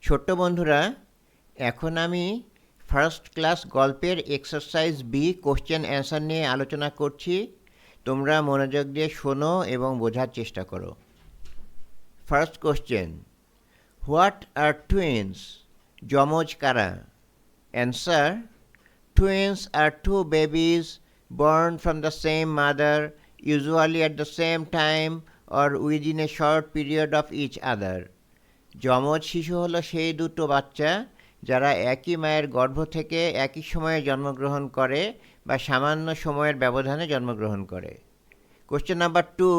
ছোট্ট বন্ধুরা, এখন আমি ফার্স্ট ক্লাস গল্পের এক্সারসাইজ বি কোশ্চেন অ্যান্সার নিয়ে আলোচনা করছি। তোমরা মনোযোগ দিয়ে শোনো এবং বোঝার চেষ্টা করো। First question, what are twins? যমজ কারা? Answer, twins are two babies born from the same mother, usually at the same time or within a short period of each other. যমজ শিশু হলো সেই দুটো বাচ্চা যারা একই মায়ের গর্ভ থেকে একই সময়ে জন্মগ্রহণ করে বা সামান্য সময়ের ব্যবধানে জন্মগ্রহণ করে। Question number 2,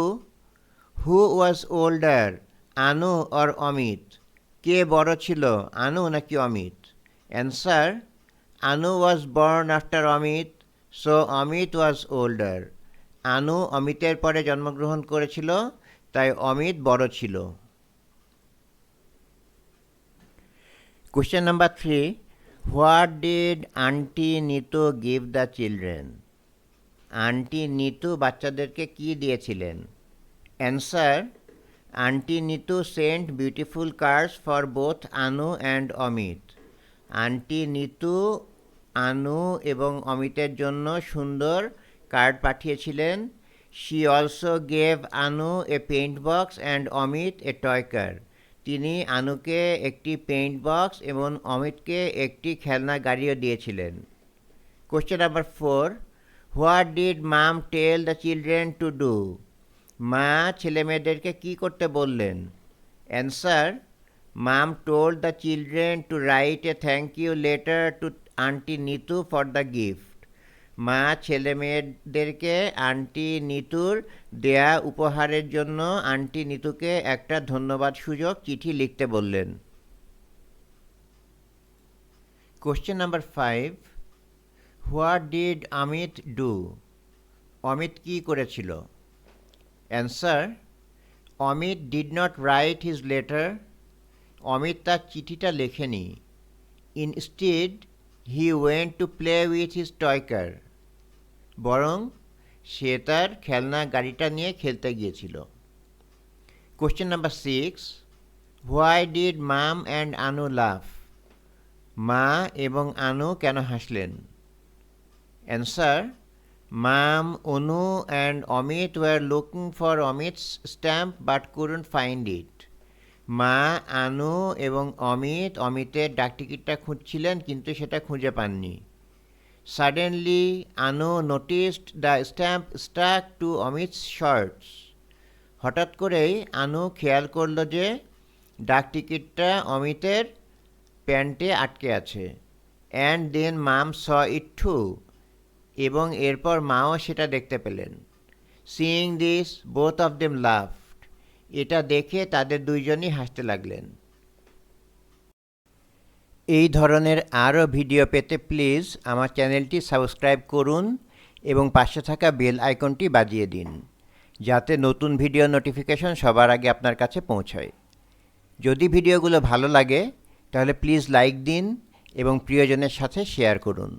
who was older, Anu or Amit? কে বড় ছিল, আনু নাকি Amit? Answer, Anu was born after Amit, so Amit was older. আনু অমিতের পরে জন্মগ্রহণ করেছিল, তাই অমিত বড় ছিল। Question number 3, what did aunty Neetu give the children? Aunty Neetu বাচ্চাদেরকে কি দিয়েছিলেন? Answer, aunty Neetu sent beautiful cards for both Anu and Amit. Aunty Neetu Anu এবং অমিতের জন্য সুন্দর কার্ড পাঠিয়েছিলেন। She also gave Anu a paint box and Amit a toy car. তিনি আনুকে একটি পেইন্ট বক্স এবং অমিতকে একটি খেলনা গাড়িও দিয়েছিলেন। Question number 4, what did mum tell the children to do? মা ছেলেমেয়েদেরকে কি করতে বললেন? Answer, mum told the children to write a thank you letter to aunty Neetu for the gift. মা ছেলেমেয়েদেরকে আন্টি নিতুর দেয়া উপহারের জন্য আন্টি নিতুকে একটা ধন্যবাদ সূচক চিঠি লিখতে বললেন। Question number 5, what did Amit do? Amit কি করেছিল? Answer, Amit did not write his letter. Amit তার চিঠিটা লেখেনি। Instead he went to play with his toy car. বরং সে তার খেলনা গাড়িটা নিয়ে খেলতে গিয়েছিল। Question number 6, why did mum and Anu laugh? মা এবং আনু কেন হাসলেন? Answer, mum, Anu and Amit were looking for Amit's stamp but couldn't find ইট। মা, আনু এবং অমিত অমিতের ডাকটিকিটটা খুঁজছিলেন, কিন্তু সেটা খুঁজে পাননি। Suddenly Anu noticed the stamp stuck to Amit's shorts. হঠাৎ করেই আনু খেয়াল করল যে ডাকটিকিটটা অমিতের প্যান্টে আটকে আছে। And then mum saw it too. এবং এরপর মাও সেটা দেখতে পেলেন। Seeing this both of them laughed. এটা দেখে তাদের দুইজনই হাসতে লাগলেন। এই ধরনের আরও ভিডিও পেতে প্লিজ আমার চ্যানেলটি সাবস্ক্রাইব করুন এবং পাশে থাকা বেল আইকনটি বাজিয়ে দিন, যাতে নতুন ভিডিও নোটিফিকেশন সবার আগে আপনার কাছে পৌঁছায়। যদি ভিডিওগুলো ভালো লাগে তাহলে প্লিজ লাইক দিন এবং প্রিয়জনের সাথে শেয়ার করুন।